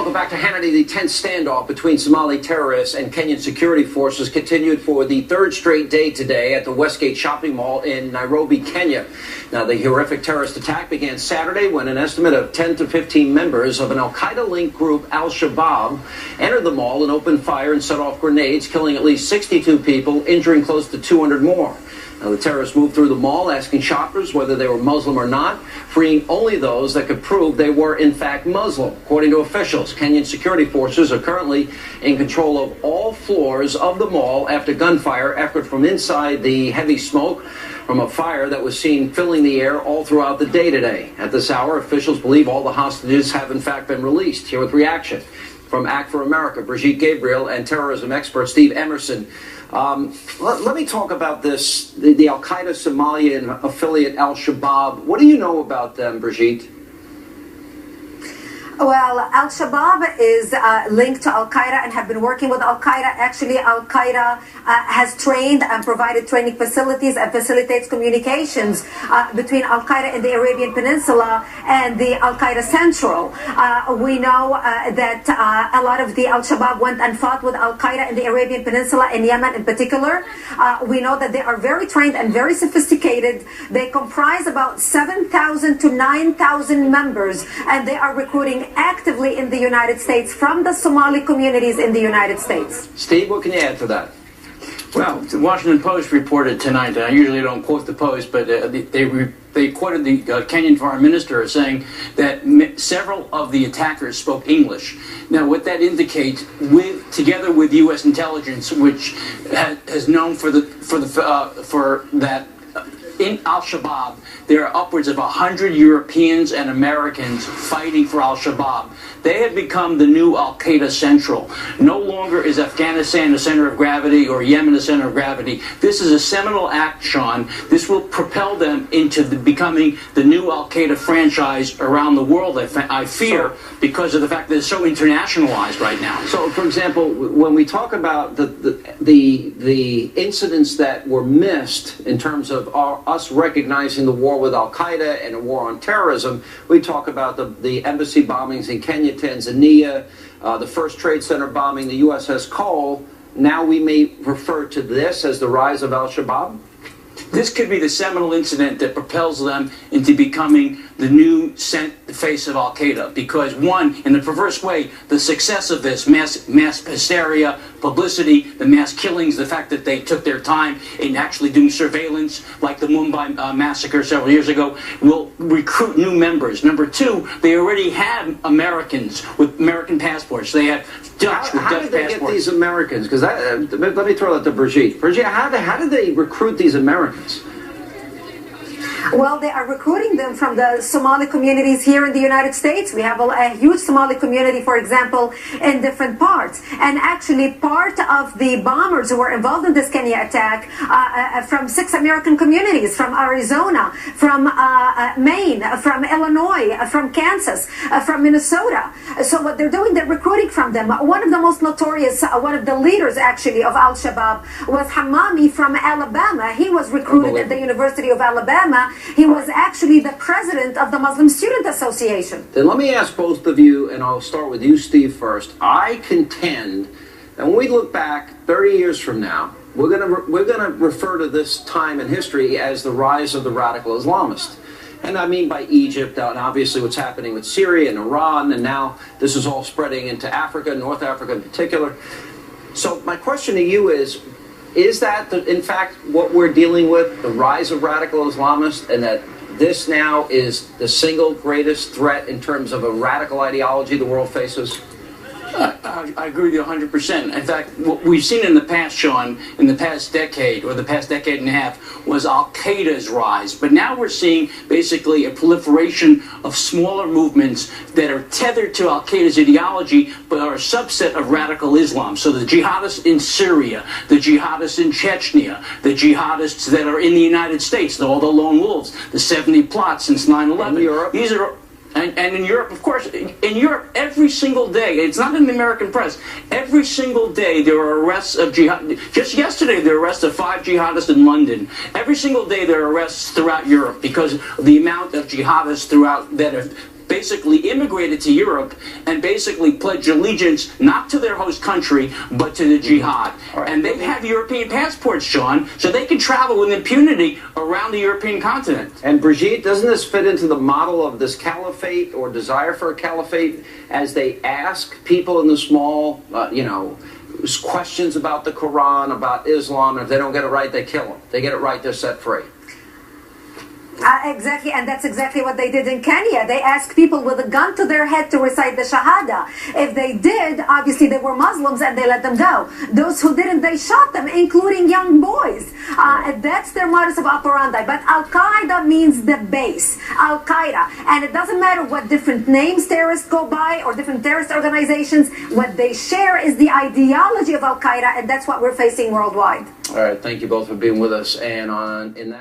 Welcome back to Hannity. The tense standoff between Somali terrorists and Kenyan security forces continued for the third straight day today at the Westgate shopping mall in Nairobi, Kenya. Now, the horrific terrorist attack began Saturday when an estimate of 10 to 15 members of an al-Qaeda-linked group, Shabab, entered the mall and opened fire and set off grenades, killing at least 62 people, injuring close to 200 more. Now, the terrorists moved through the mall, asking shoppers whether they were Muslim or not, freeing only those that could prove they were, in fact, Muslim. According to officials, Kenyan security forces are currently in control of all floors of the mall after gunfire effort from inside the heavy smoke from a fire that was seen filling the air all throughout the day today. At this hour, officials believe all the hostages have, in fact, been released. Here with reaction from Act for America, Brigitte, Gabriel, and terrorism expert Steve Emerson. Let me talk about this, the al-Qaeda Somalian affiliate Al-Shabaab. What do you know about them, Brigitte? Well, Al-Shabaab is linked to Al-Qaeda and have been working with Al-Qaeda. Actually, Al-Qaeda has trained and provided training facilities and facilitates communications between Al-Qaeda in the Arabian Peninsula and the Al-Qaeda Central. We know that a lot of the Al-Shabaab went and fought with Al-Qaeda in the Arabian Peninsula, in Yemen in particular. We know that they are very trained and very sophisticated. They comprise about 7,000 to 9,000 members, and they are recruiting actively in the United States from the Somali communities in the United States. Steve, what can you add to that? Well, the Washington Post reported tonight, and I usually don't quote the Post, but they quoted the Kenyan foreign minister as saying that several of the attackers spoke English. Now, what that indicates, together with U.S. intelligence, which has known for that. In Al-Shabaab, there are upwards of 100 Europeans and Americans fighting for Al-Shabaab. They have become the new Al-Qaeda Central. No longer is Afghanistan the center of gravity or Yemen the center of gravity. This is a seminal act, Sean. This will propel them into becoming the new Al-Qaeda franchise around the world, I fear, because of the fact that it's so internationalized right now. So, for example, when we talk about the incidents that were missed in terms of us recognizing the war with Al-Qaeda and a war on terrorism, we talk about the embassy bombings in Kenya, Tanzania, the first Trade Center bombing, the USS Cole. Now we may refer to this as the rise of Al-Shabaab? This could be the seminal incident that propels them into becoming the new face of Al-Qaeda, because one, in a perverse way, the success of this mass hysteria, publicity, the mass killings, the fact that they took their time in actually doing surveillance, like the Mumbai massacre several years ago, will recruit new members. Number two, they already had Americans with American passports. They had Dutch with Dutch passports. How did they get these Americans? Because let me throw that to Brigitte. Brigitte, how did they recruit these Americans? Well, they are recruiting them from the Somali communities here in the United States. We have a huge Somali community, for example, in different parts. And actually, part of the bombers who were involved in this Kenya attack from 6 American communities, from Arizona, from Maine, from Illinois, from Kansas, from Minnesota. So what they're doing, they're recruiting from them. One of the most notorious, one of the leaders, actually, of Al-Shabaab was Hamami from Alabama. He was recruited at the University of Alabama. He was actually the president of the Muslim Student Association. Then let me ask both of you, and I'll start with you, Steve, first. I contend that when we look back 30 years from now, we're gonna refer to this time in history as the rise of the radical Islamist. And I mean by Egypt, and obviously what's happening with Syria and Iran, and now this is all spreading into Africa, North Africa in particular. So my question to you is that, in fact, what we're dealing with, the rise of radical Islamists, and that this now is the single greatest threat in terms of a radical ideology the world faces? I agree with you 100%. In fact, what we've seen in the past, Sean, in the past decade or the past decade and a half, was Al-Qaeda's rise. But now we're seeing basically a proliferation of smaller movements that are tethered to Al-Qaeda's ideology, but are a subset of radical Islam. So the jihadists in Syria, the jihadists in Chechnya, the jihadists that are in the United States, all the lone wolves, the 70 plots since 9/11. Europe. These are... And in Europe, of course, in Europe, every single day, it's not in the American press, every single day there are arrests of jihad. Just yesterday, there were arrests of 5 jihadists in London. Every single day there are arrests throughout Europe because of the amount of jihadists throughout that have basically immigrated to Europe and basically pledged allegiance not to their host country, but to the jihad. Right. And they have European passports, Sean, so they can travel with impunity around the European continent. And Brigitte, doesn't this fit into the model of this caliphate or desire for a caliphate as they ask people in the small, questions about the Quran, about Islam, and if they don't get it right, they kill them. They get it right, they're set free. Exactly, and that's exactly what they did in Kenya. They asked people with a gun to their head to recite the Shahada. If they did, obviously they were Muslims and they let them go. Those who didn't, they shot them, including young boys. That's their modus of operandi. But Al-Qaeda means the base, Al-Qaeda. And it doesn't matter what different names terrorists go by or different terrorist organizations, what they share is the ideology of Al-Qaeda, and that's what we're facing worldwide. All right, thank you both for being with us. And in that